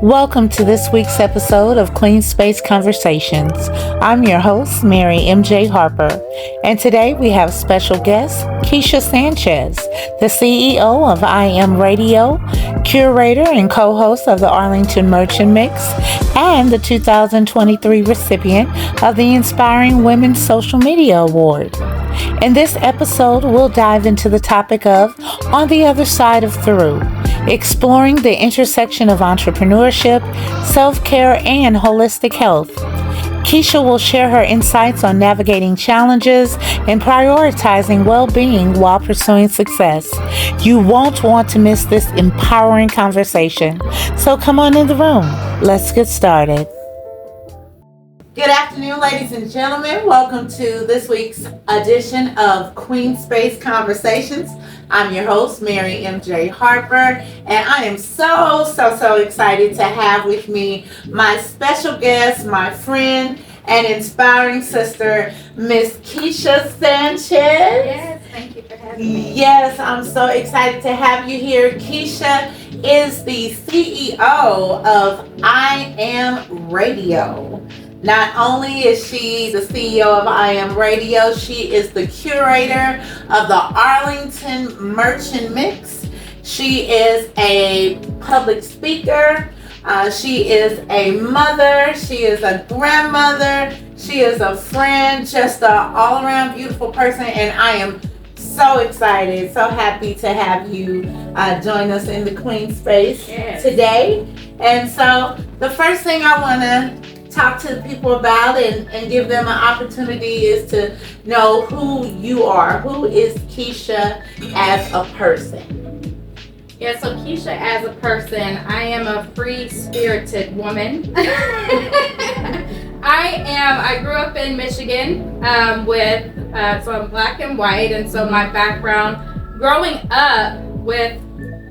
Welcome to this week's episode of Queen Space Conversations. I'm your host, Mary MJ Harper, and today we have special guest, Keisha Sanchez, the CEO of I Am Radio, curator and co-host of the Arlington Merchant Mix, and the 2023 recipient of the Inspiring Women Social Media Award. In this episode, we'll dive into the topic of On the Other Side of Through, exploring the intersection of entrepreneurship, self-care, and holistic health. Keisha will share her insights on navigating challenges and prioritizing well-being while pursuing success. You won't want to miss this empowering conversation. So come on in the room. Let's get started. Good afternoon, ladies and gentlemen. Welcome to this week's edition of Queen Space Conversations. I'm your host, Mary MJ Harper, and I am so excited to have with me my special guest, my friend and inspiring sister, Miss Keisha Sanchez. Yes, thank you for having me. Yes, I'm so excited to have you here. Keisha is the CEO of I Am Radio. Not only is she the CEO of I Am Radio, she is the curator of the Arlington Merchant Mix. She is a public speaker. She is a mother. She is a grandmother. She is a friend, just an all-around beautiful person. And I am so excited, so happy to have you join us in the Queen Space today. And so the first thing I want to talk to the people about and give them an opportunity is to know who you are. Who is Keisha as a person? Yeah, so Keisha as a person, I am a free-spirited woman. I grew up in Michigan so I'm black and white, and so my background, growing up with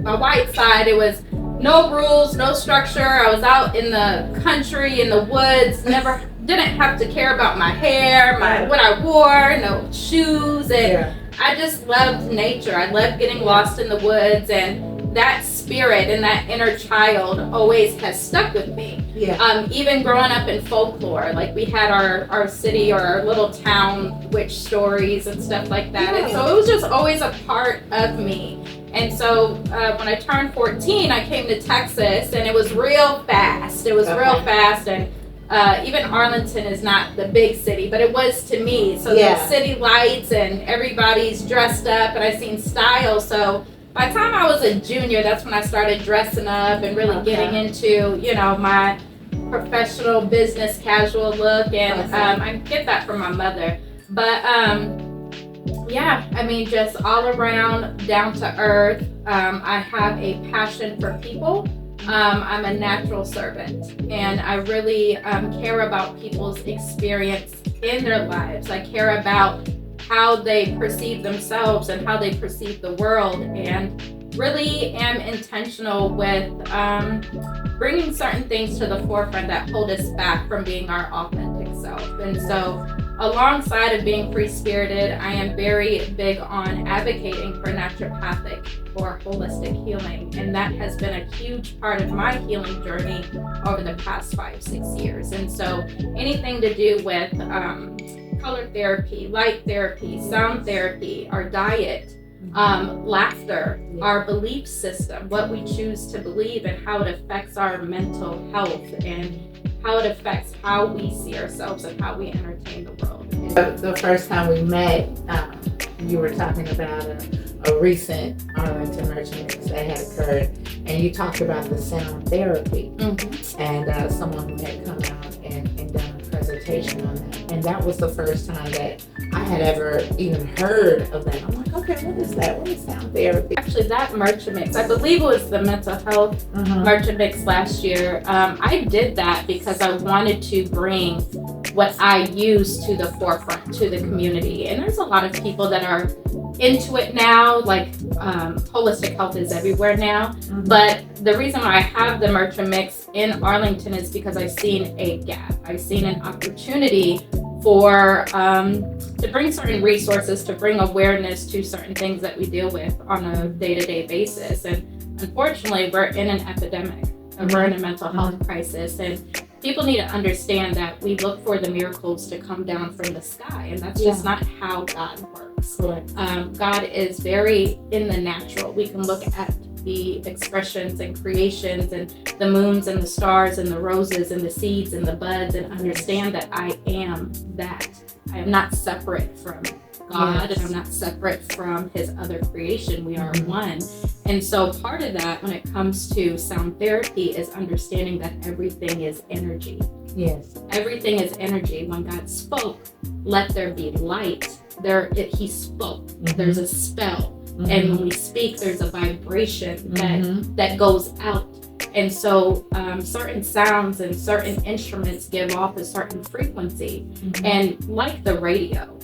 my white side, it was no rules, no structure. I was out in the country, in the woods, didn't have to care about my hair, what I wore, no shoes, and I just loved nature. I loved getting lost in the woods, and that spirit and that inner child always has stuck with me. Even growing up in folklore, like we had our city or our little town witch stories and stuff like that. And so it was just always a part of me. And so when I turned 14, I came to Texas, and it was real fast. And even Arlington is not the big city, but it was to me. So the city lights and everybody's dressed up, and I seen style. So by the time I was a junior, that's when I started dressing up and really getting into, my professional business casual look. And I get that from my mother. But just all around down to earth. I have a passion for people. I'm a natural servant, and I really care about people's experience in their lives. I care about how they perceive themselves and how they perceive the world, and really am intentional with bringing certain things to the forefront that hold us back from being our authentic self. And so alongside of being free-spirited, I am very big on advocating for naturopathic or holistic healing, and that has been a huge part of my healing journey over the past 5-6 years. And so anything to do with color therapy, light therapy, sound therapy, our diet, laughter, our belief system, what we choose to believe, and how it affects our mental health, and how it affects how we see ourselves and how we entertain the world. The first time we met, you were talking about a recent Arlington Merchant Mix that had occurred, and you talked about the sound therapy, and someone who had come out and done a presentation on that. And that was the first time that I had ever even heard of that. I'm like, okay, what is that? What is sound therapy? Actually, that Merchant Mix, I believe it was the mental health Merchant Mix last year. I did that because I wanted to bring what I use to the forefront, to the community. And there's a lot of people that are into it now, like holistic health is everywhere now. But the reason why I have the Merchant Mix in Arlington is because I've seen a gap. I've seen an opportunity for to bring certain resources, to bring awareness to certain things that we deal with on a day-to-day basis. And unfortunately, we're in an epidemic. we're in a mental health crisis, and people need to understand that we look for the miracles to come down from the sky, and that's just not how God works. God is very in the natural. We can look at the expressions and creations and the moons and the stars and the roses and the seeds and the buds and understand that I am that. I am not separate from God, and I'm not separate from his other creation. We are one. And so part of that when it comes to sound therapy is understanding that everything is energy. Yes. Everything is energy. When God spoke, let there be light. He spoke. There's a spell. And when we speak, there's a vibration that goes out. And so certain sounds and certain instruments give off a certain frequency. And like the radio,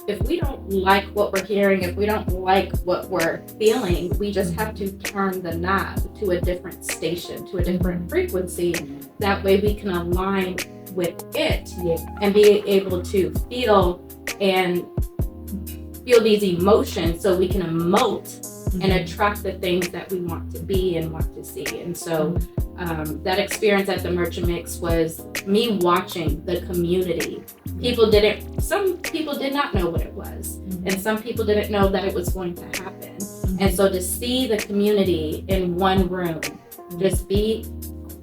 if we don't like what we're hearing, if we don't like what we're feeling, we just have to turn the knob to a different station, to a different frequency. That way we can align with it and be able to feel these emotions so we can emote and attract the things that we want to be and want to see. And so that experience at the Merchant Mix was me watching the community. Some people did not know what it was, and some people didn't know that it was going to happen. And so to see the community in one room, just be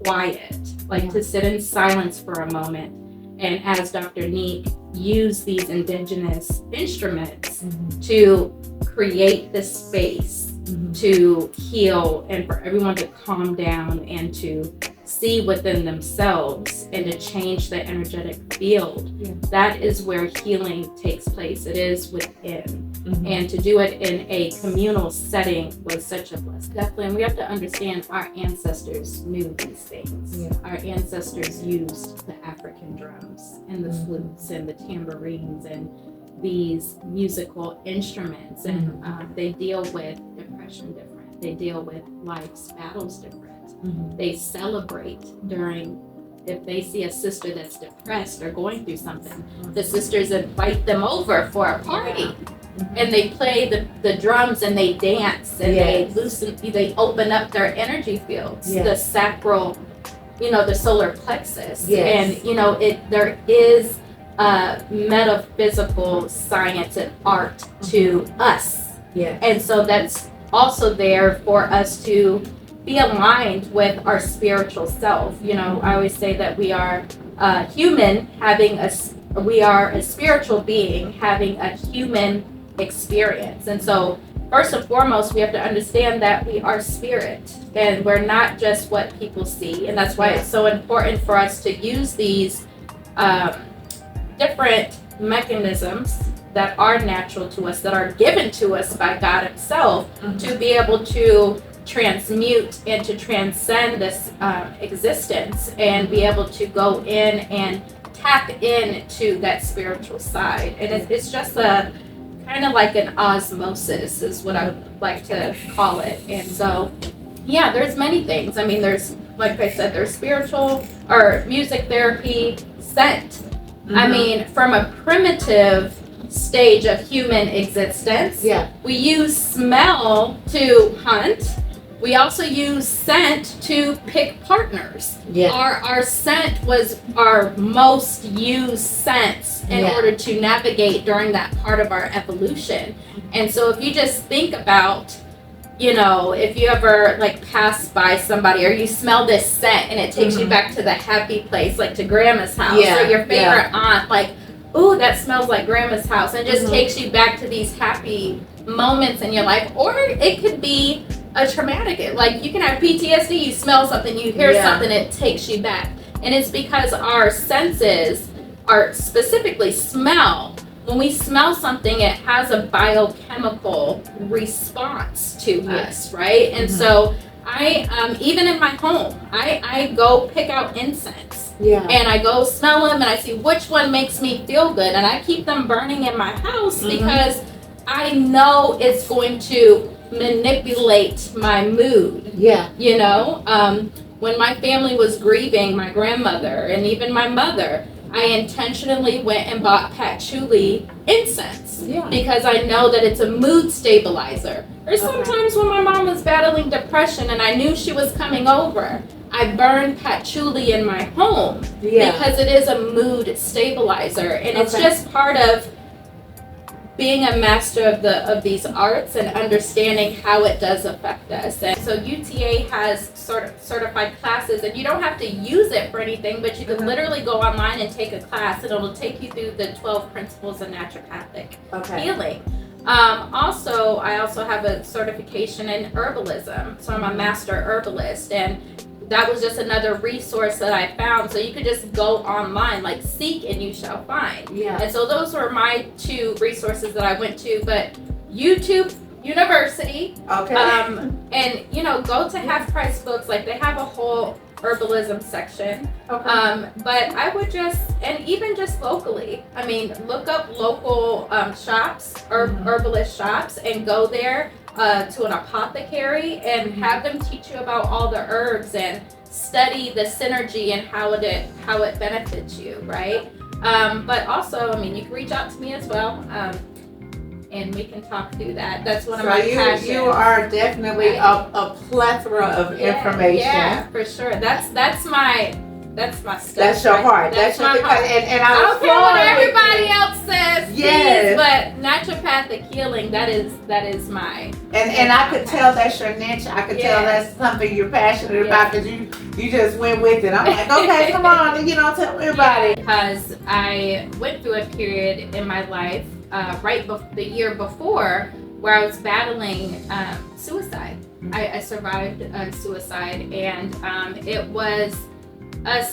quiet, like to sit in silence for a moment, and as Dr. Neek use these indigenous instruments to create the space to heal and for everyone to calm down and to see within themselves and to change the energetic field. That is where healing takes place. It is within. And to do it in a communal setting was such a blessing. Definitely, and we have to understand our ancestors knew these things. Our ancestors used the African drums and the flutes and the tambourines and these musical instruments, and they deal with depression different. They deal with life's battles different. They celebrate if they see a sister that's depressed or going through something, the sisters invite them over for a party. And they play the drums and they dance and they open up their energy fields, the sacral, the solar plexus. And there is metaphysical science and art to us. And so that's also there for us to be aligned with our spiritual self. I always say that we are human we are a spiritual being having a human experience. And so first and foremost, we have to understand that we are spirit and we're not just what people see. And that's why it's so important for us to use these different mechanisms that are natural to us, that are given to us by God himself, to be able to transmute and to transcend this existence and be able to go in and tap into that spiritual side. And it's just a kind of like an osmosis is what I would like to call it. And so there's many things. I mean, there's, like I said, there's spiritual or music therapy, scent. I mean, from a primitive stage of human existence, we use smell to hunt. We also use scent to pick partners. Our scent was our most used sense in order to navigate during that part of our evolution. And so if you just think about, if you ever pass by somebody or you smell this scent and it takes you back to the happy place, like to grandma's house or your favorite aunt, ooh, that smells like grandma's house, and just takes you back to these happy moments in your life. Or it could be a traumatic, you can have PTSD, you smell something, you hear something, it takes you back. And it's because our senses are specifically smell. When we smell something, it has a biochemical response to us, right? And so I, even in my home, I go pick out incense. And I go smell them and I see which one makes me feel good. And I keep them burning in my house because I know it's going to manipulate my mood. When my family was grieving my grandmother and even my mother, I intentionally went and bought patchouli incense because I know that it's a mood stabilizer. Or sometimes when my mom was battling depression and I knew she was coming over, I burn patchouli in my home because it is a mood stabilizer, and it's just part of being a master of these arts and understanding how it does affect us. And so UTA has certified classes, and you don't have to use it for anything, but you can literally go online and take a class, and it'll take you through the 12 principles of naturopathic healing. I also have a certification in herbalism, so I'm a master herbalist, and that was just another resource that I found. So you could just go online, like seek and you shall find. And so those were my 2 resources that I went to. But YouTube University, and go to Half Price Books. Like, they have a whole herbalism section. But I would even just locally, I mean, look up local shops, herbalist shops, and go there to an apothecary and have them teach you about all the herbs and study the synergy and how it benefits you, right? But also, I mean, you can reach out to me as well, and we can talk through that. That's one of my passions. You are definitely a plethora of information. Yeah, for sure. That's my stuff. That's your heart. That's my heart. And I don't care what everybody else says. Yes. But naturopathic healing, that is my. And I could tell that's your niche. I could tell that's something you're passionate about, because you just went with it. I'm like, okay, come on, tell everybody. Because I went through a period in my life, the year before, where I was battling suicide. I survived suicide, and it was a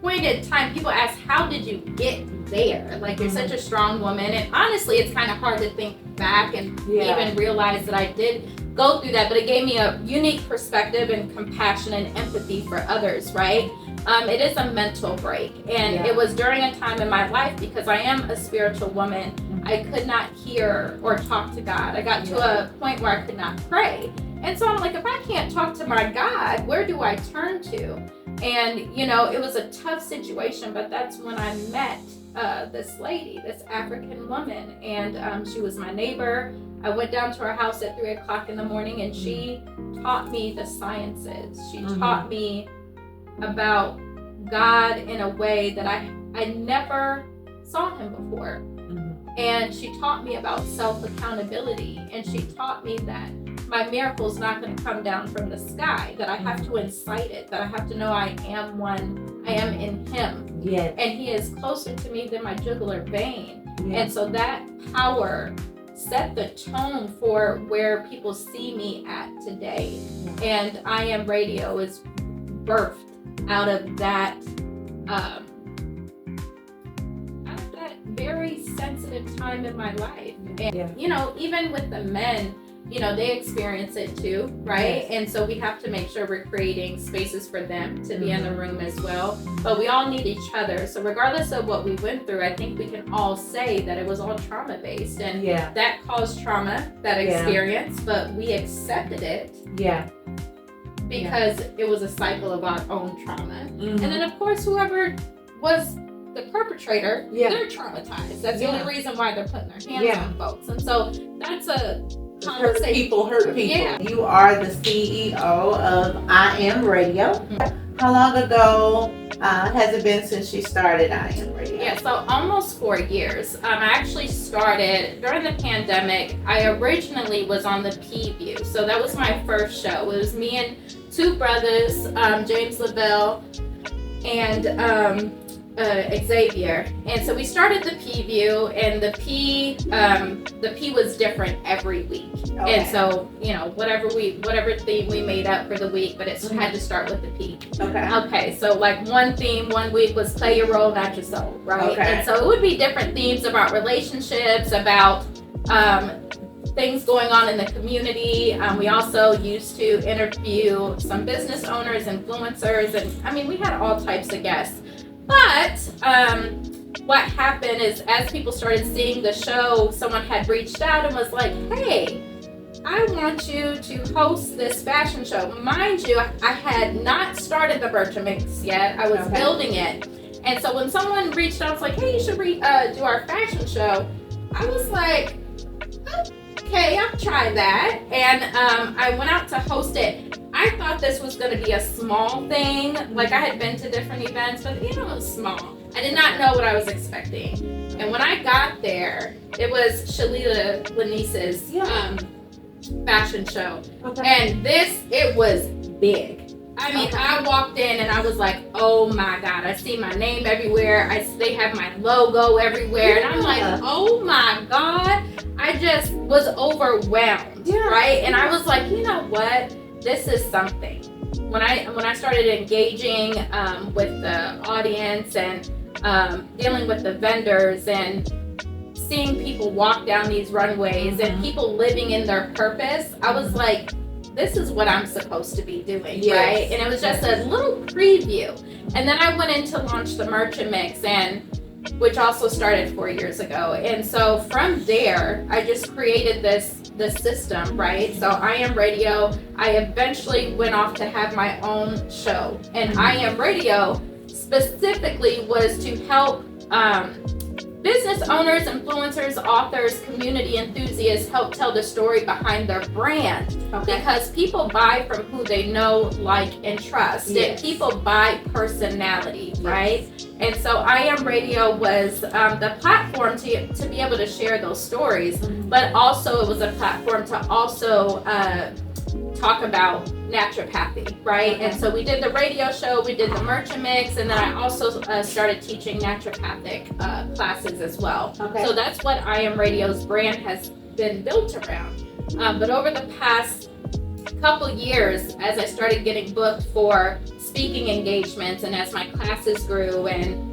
point in time. People ask, how did you get there? Like, you're such a strong woman, and honestly, it's kind of hard to think back and even realize that I did go through that, but it gave me a unique perspective and compassion and empathy for others, right? It is a mental break, and it was during a time in my life, because I am a spiritual woman, I could not hear or talk to God. I got to a point where I could not pray, and so I'm like, if I can't talk to my God, where do I turn to? And it was a tough situation, but that's when I met this lady, this African woman, and she was my neighbor. I went down to her house at 3:00 in the morning, and she taught me the sciences. She taught me about God in a way that I never saw him before. And she taught me about self-accountability, and she taught me that my miracle is not going to come down from the sky, that I have to incite it, that I have to know I am in him. And he is closer to me than my jugular vein. And so that power set the tone for where people see me at today. And I Am Radio is birthed out of that very sensitive time in my life. And even with the men, they experience it too, right? And so we have to make sure we're creating spaces for them to be in the room as well. But we all need each other. So regardless of what we went through, I think we can all say that it was all trauma based, and that caused trauma, that experience, but we accepted it. Because it was a cycle of our own trauma. And then of course, whoever was the perpetrator, they're traumatized. That's the only reason why they're putting their hands on folks. And so that's a hurt people. You are the CEO of I Am Radio. How long ago has it been since you started I Am Radio? So almost 4 years. I actually started during the pandemic. I originally was on the P-View, so that was my first show. It was me and 2 brothers, James Lavelle and Xavier, and so we started the P-View, and the P was different every week. And so whatever theme we made up for the week, but it had to start with the P. Okay, so like one theme one week was play your role, not your soul, right? And so it would be different themes about relationships, about things going on in the community. We also used to interview some business owners, influencers, and we had all types of guests. But what happened is, as people started seeing the show, someone had reached out and was like, hey, I want you to host this fashion show. Mind you, I had not started the Virtual Mix yet. I was building it. And so when someone reached out, I was like, hey, you should do our fashion show. I was like, okay, I'll try that. And I went out to host it. I I thought this was going to be a small thing. Like, I had been to different events, but it was small. I did not know what I was expecting. And when I got there, it was Shalita Lanice's fashion show. Okay. And it was big. I mean, I walked in and I was like, oh my God, I see my name everywhere. They have my logo everywhere. And I'm like, oh my God. I just was overwhelmed, right? And I was like, you know what? This is something. When I started engaging with the audience and dealing with the vendors and seeing people walk down these runways and people living in their purpose, I was like, this is what I'm supposed to be doing, right? And it was just a little preview. And then I went in to launch the Merchant Mix, which also started 4 years ago. And so from there, I just created this system, right? So I Am Radio, I eventually went off to have my own show. And I Am Radio specifically was to help business owners, influencers, authors, community enthusiasts help tell the story behind their brand. Because people buy from who they know, like, and trust. And people buy personality, right? And so I Am Radio was the platform to be able to share those stories, but also it was a platform to also talk about naturopathy, right? And so we did the radio show, we did the Merchant Mix, and then I also started teaching naturopathic classes as well. So that's what I Am Radio's brand has been built around. But over the past couple years, as I started getting booked for speaking engagements and as my classes grew and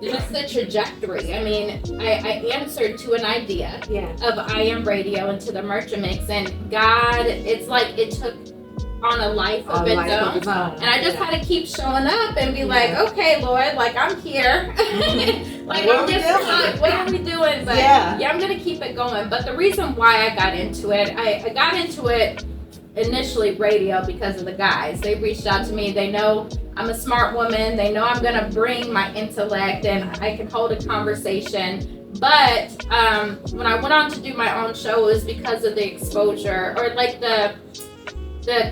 just the trajectory, I mean, I answered to an idea of I Am Radio and to the Merchant Mix, and God, it's like it took on a life of its own. And I just had to keep showing up and be like, okay, Lord, like, I'm here. Like, I'm just, what are we doing? But I'm going to keep it going. But the reason why I got into it, I got into it initially radio because of the guys. They reached out to me. They know I'm a smart woman. They know I'm going to bring my intellect and I can hold a conversation. But when I went on to do my own show, it was because of the exposure or like the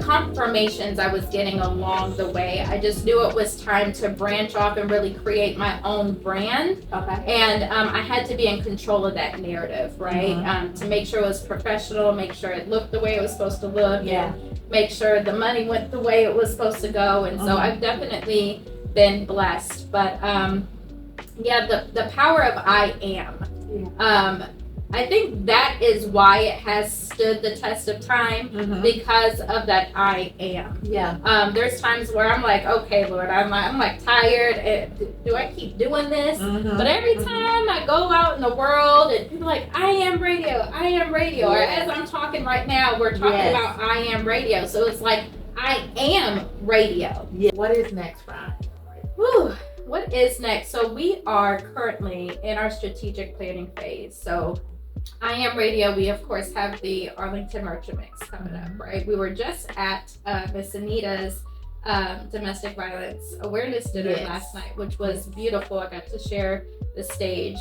confirmations I was getting along the way. I just knew it was time to branch off and really create my own brand. And I had to be in control of that narrative, right? To make sure it was professional, make sure it looked the way it was supposed to look, and make sure the money went the way it was supposed to go. And so I've definitely been blessed. But the power of I am. I think that is why it has stood the test of time, because of that I am. There's times where I'm like, okay, Lord, I'm like tired. Do I keep doing this? But every time I go out in the world and people are like, I am radio. Or as I'm talking right now, we're talking about I Am Radio. So it's like, I am radio. What is next, Brian? What is next? So we are currently in our strategic planning phase. So I Am Radio, we of course have the Arlington Merchant Mix coming up, right? We were just at Miss Anita's domestic violence awareness dinner last night, which was beautiful. I got to share the stage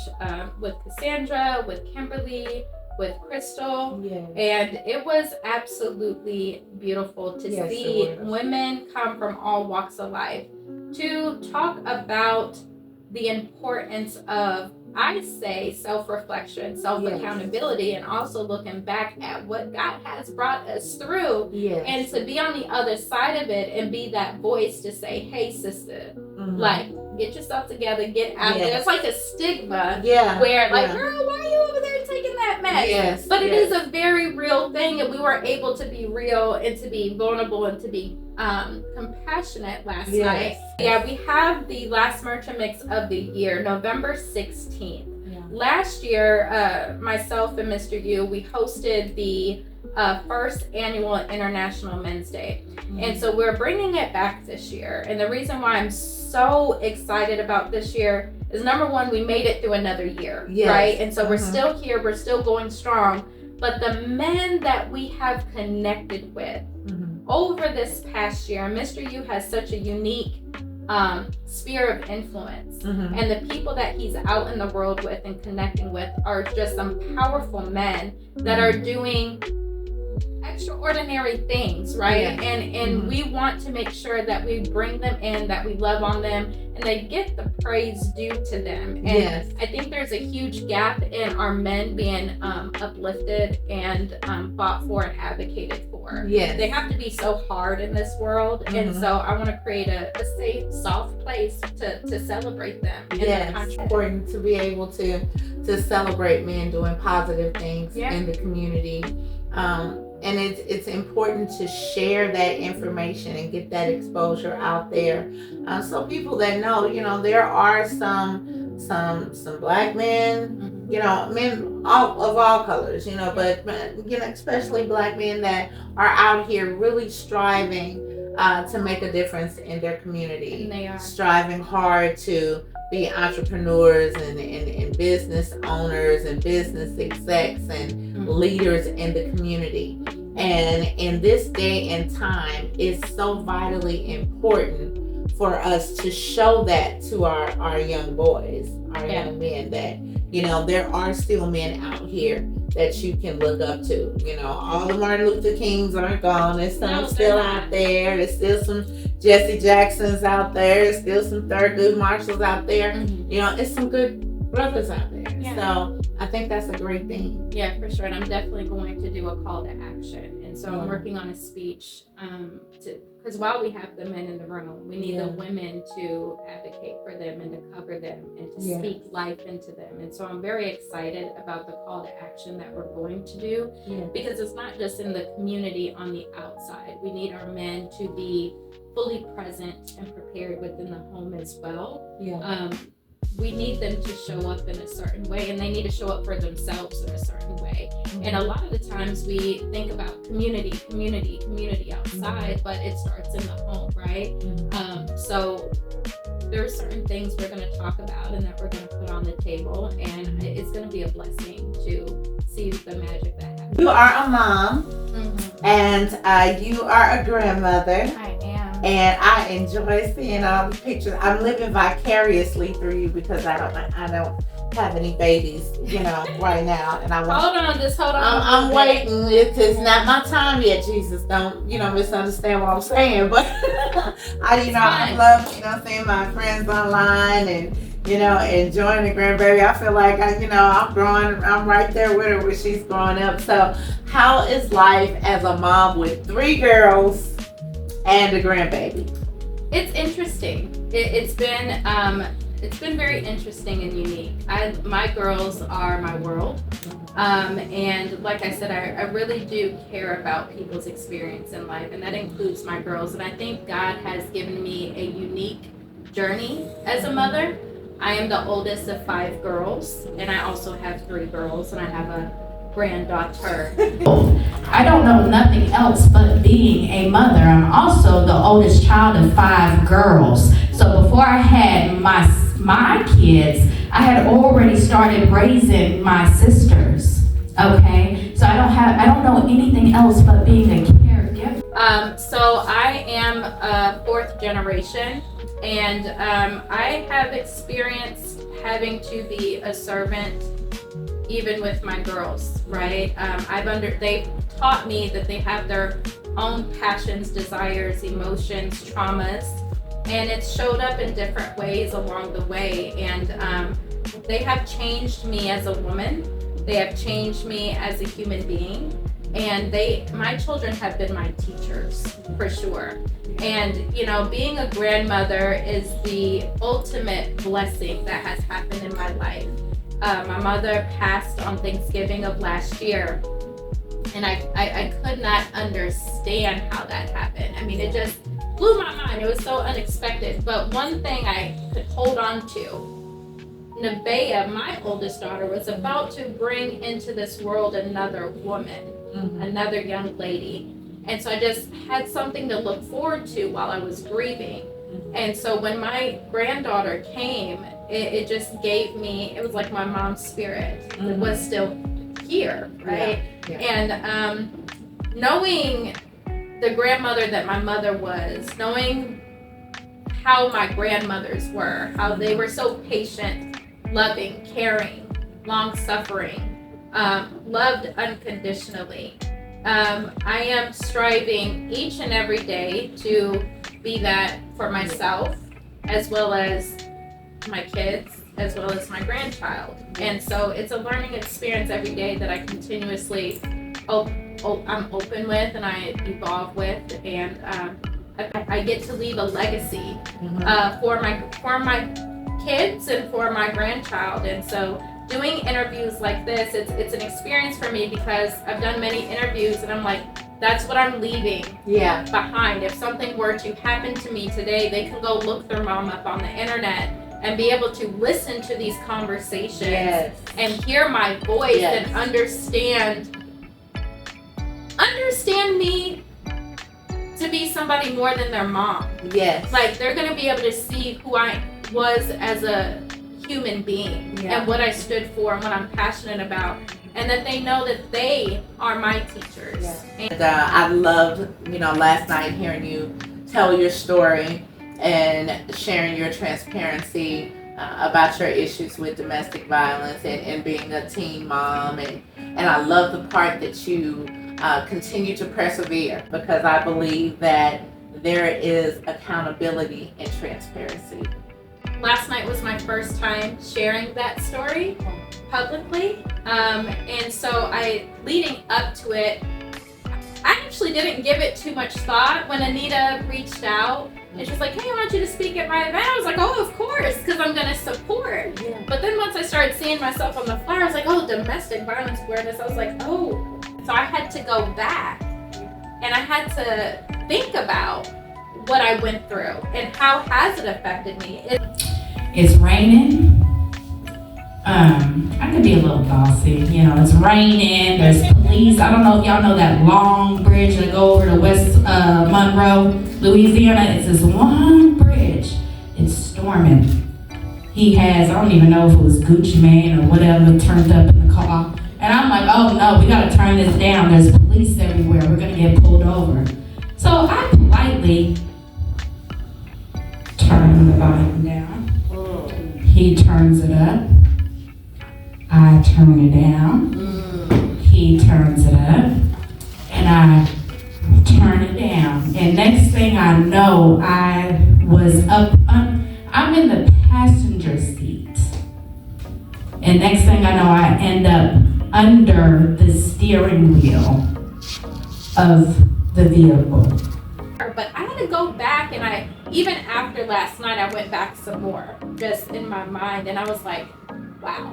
with Cassandra, with Kimberly, with Crystal, and it was absolutely beautiful to see women come from all walks of life to talk about the importance of, I say, self-reflection, self-accountability, and also looking back at what God has brought us through, and to be on the other side of it and be that voice to say, hey, sister, like, get yourself together, get out there. It's like a stigma where, like, girl, why are you over there taking that mess? But it is a very real thing, and we were able to be real and to be vulnerable and to be compassionate last night. We have the last Merchant Mix of the year, November 16th. Last year, myself and Mr. Yu, we hosted the first annual International Men's Day. And so we're bringing it back this year. And the reason why I'm so excited about this year is, number one, we made it through another year, right? And so we're still here, we're still going strong. But the men that we have connected with over this past year, Mr. Yu has such a unique sphere of influence, and the people that he's out in the world with and connecting with are just some powerful men that are doing extraordinary things, right? Yeah. And we want to make sure that we bring them in, that we love on them, and they get the praise due to them. And I think there's a huge gap in our men being uplifted and fought for and advocated for. They have to be so hard in this world, and so I want to create a safe, soft place to celebrate them. It's important to be able to celebrate men doing positive things in the community. And it's important to share that information and get that exposure out there, so people that know, there are some black men, men of all colors, but especially black men that are out here really striving to make a difference in their community. And they are striving hard to be entrepreneurs and business owners and business execs and leaders in the community. And in this day and time, it's so vitally important for us to show that to our young boys, our young men, that there are still men out here that you can look up to. All the Martin Luther Kings aren't gone. There's some still out there. There's still some Jesse Jacksons out there. There's still some Thurgood Marshalls out there. It's some good brothers out there. So I think that's a great thing. Yeah, for sure. And I'm definitely going to do a call to action. And so I'm working on a speech because while we have the men in the room, we need the women to advocate for them and to cover them and to speak life into them. And so I'm very excited about the call to action that we're going to do, because it's not just in the community on the outside. We need our men to be fully present and prepared within the home as well. We need them to show up in a certain way, and they need to show up for themselves in a certain way. And a lot of the times we think about community outside, but it starts in the home, right? So there are certain things we're going to talk about and that we're going to put on the table, and it's going to be a blessing to see the magic that happens. You are a mom, and you are a grandmother. I am. And I enjoy seeing all the pictures. I'm living vicariously through you because I don't have any babies, right now. And hold on. I'm waiting. It's not my time yet. Jesus, don't misunderstand what I'm saying. But I love seeing my friends online and enjoying the grandbaby. I feel like I'm right there with her when she's growing up. So how is life as a mom with 3 girls and a grandbaby? It's interesting. It's been very interesting and unique. My girls are my world, and like I said, I really do care about people's experience in life, and that includes my girls. And I think God has given me a unique journey as a mother. I am the oldest of 5 girls, and I also have 3 girls, and I have a granddaughter. I don't know nothing else but being a mother. I'm also the oldest child of 5 girls. So before I had my kids, I had already started raising my sisters. Okay, so I don't know anything else but being a caregiver. So I am a 4th generation, and I have experienced having to be a servant even with my girls, right? They've taught me that they have their own passions, desires, emotions, traumas, and it's showed up in different ways along the way. And they have changed me as a woman. They have changed me as a human being. And my children have been my teachers, for sure. And, being a grandmother is the ultimate blessing that has happened in my life. My mother passed on Thanksgiving of last year, and I could not understand how that happened. I mean, it just blew my mind. It was so unexpected. But one thing I could hold on to, Nevaeh, my oldest daughter, was about to bring into this world another woman, another young lady. And so I just had something to look forward to while I was grieving. And so when my granddaughter came, it just gave me, it was like my mom's spirit. It was still here, right? And knowing the grandmother that my mother was, knowing how my grandmothers were, how they were so patient, loving, caring, long-suffering, loved unconditionally. I am striving each and every day to be that for myself, as well as my kids, as well as my grandchild. And so it's a learning experience every day that I continuously I'm open with and I evolve with, and I get to leave a legacy for my kids and for my grandchild. And so doing interviews like this, it's an experience for me because I've done many interviews and I'm like, that's what I'm leaving behind. If something were to happen to me today, they can go look their mom up on the internet and be able to listen to these conversations and hear my voice and understand me to be somebody more than their mom. Like they're gonna be able to see who I was as a human being and what I stood for and what I'm passionate about, and that they know that they are my teachers. And I loved, last night hearing you tell your story and sharing your transparency about your issues with domestic violence and being a teen mom, and I love the part that you continue to persevere, because I believe that there is accountability and transparency. Last night was my first time sharing that story publicly, and so leading up to it, I actually didn't give it too much thought. When Anita reached out and she's like, hey, I want you to speak at my event, I was like, oh, of course, because I'm going to support. But then once I started seeing myself on the flyer, I was like, oh, domestic violence awareness. I was like, oh. So I had to go back and I had to think about what I went through and how has it affected me. It's raining. I could be a little bossy, it's raining, there's police. I don't know if y'all know that long bridge that go over to West Monroe, Louisiana. It's this long bridge. It's storming. He has, I don't even know if it was Gucci Mane or whatever, turned up in the car. And I'm like, oh no, we gotta turn this down. There's police everywhere. We're gonna get pulled over. So I politely turn the volume down. He turns it up. I turn it down. He turns it up. And I turn it down. And next thing I know, I was up, I'm in the passenger seat. And next thing I know, I end up under the steering wheel of the vehicle. But I had to go back, and even after last night, I went back some more, just in my mind, and I was like, wow,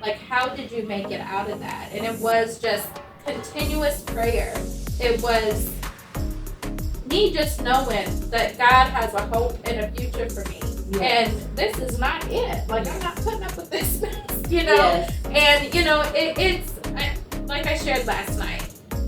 like how did you make it out of that? And it was just continuous prayer. It was me just knowing that God has a hope and a future for me. And this is not it. Like, I'm not putting up with this mess, And, it's like I shared last night.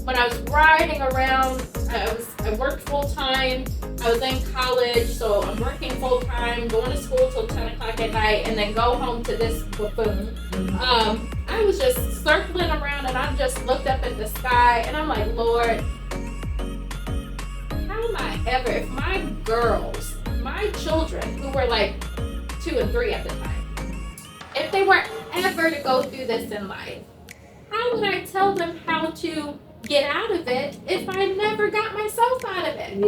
When I was riding around, I worked full time. I was in college, so I'm working full time, going to school till 10 o'clock at night, and then go home to this buffoon. I was just circling around, and I just looked up at the sky, and I'm like, Lord, how am I ever, if my girls, my children, who were like 2 and 3 at the time, if they were ever to go through this in life, how would I tell them how to get out of it if I never got myself out of it?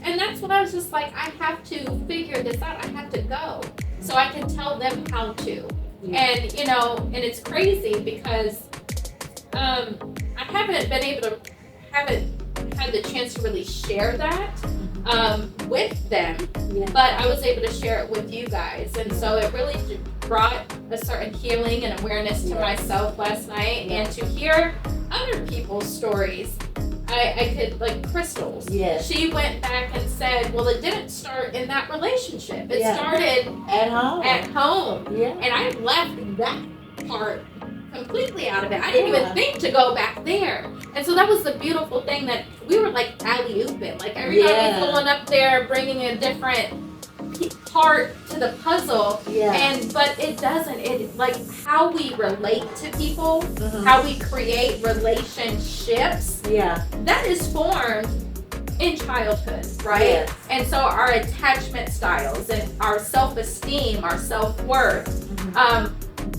And that's what I was just like, I have to figure this out. I have to go so I can tell them how to. And, and it's crazy because I haven't had the chance to really share that with them, but I was able to share it with you guys, and so it really brought a certain healing and awareness to myself last night, and to hear other people's stories. I could, like Crystal's. She went back and said, well, it didn't start in that relationship. It started at home. And I left that part completely out of it. I didn't even think to go back there. And so that was the beautiful thing, that we were like alley-ooping. Like everybody was going up there, bringing a different part to the puzzle. But it doesn't. It like how we relate to people, how we create relationships. That is formed in childhood, right? And so our attachment styles and our self-esteem, our self-worth,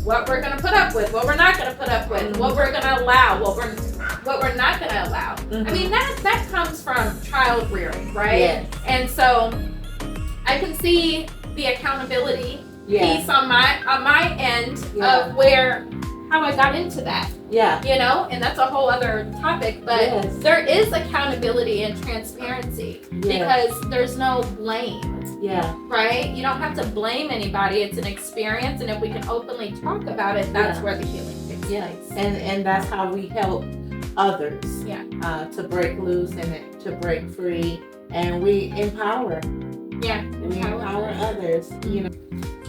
what we're gonna put up with, what we're not gonna put up with, what we're gonna allow, what we're not gonna allow. I mean, that comes from child rearing, right? Yes. And so I can see the accountability piece on my end of how I got into that. Yeah. You know, and that's a whole other topic, but there is accountability and transparency because there's no blame. Yeah. Right? You don't have to blame anybody. It's an experience, and if we can openly talk about it, that's where the healing takes place. And that's how we help others to break loose and to break free, and we empower. Yeah. We empower others, you know.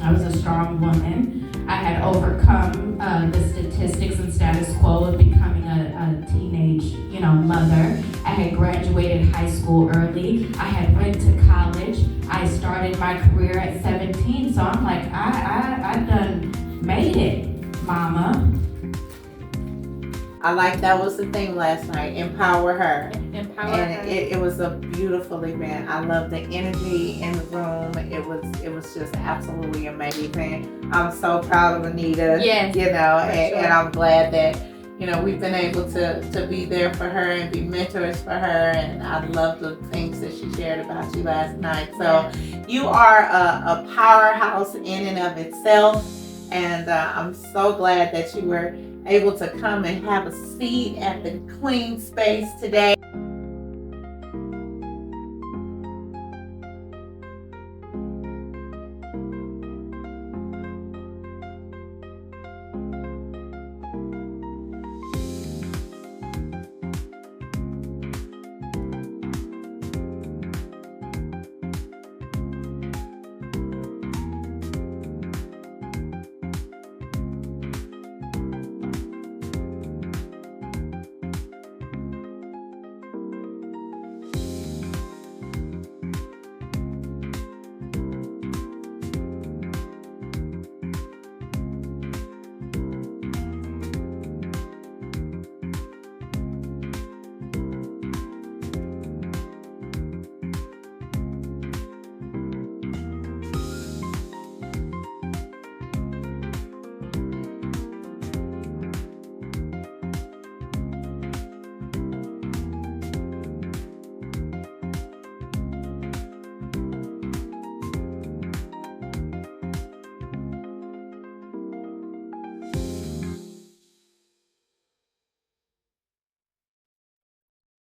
I was a strong woman. I had overcome the statistics and status quo of becoming a teenage, mother. I had graduated high school early. I had went to college. I started my career at 17. So I'm like, I done made it, mama. I like that was the theme last night. Empower her. Empower her. And it was a beautiful event. I love the energy in the room. It was just absolutely amazing. I'm so proud of Anita. Yes, and I'm glad that we've been able to be there for her and be mentors for her. And I love the things that she shared about you last night. So you are a powerhouse in and of itself. And I'm so glad that you were able to come and have a seat at the Clean Space today.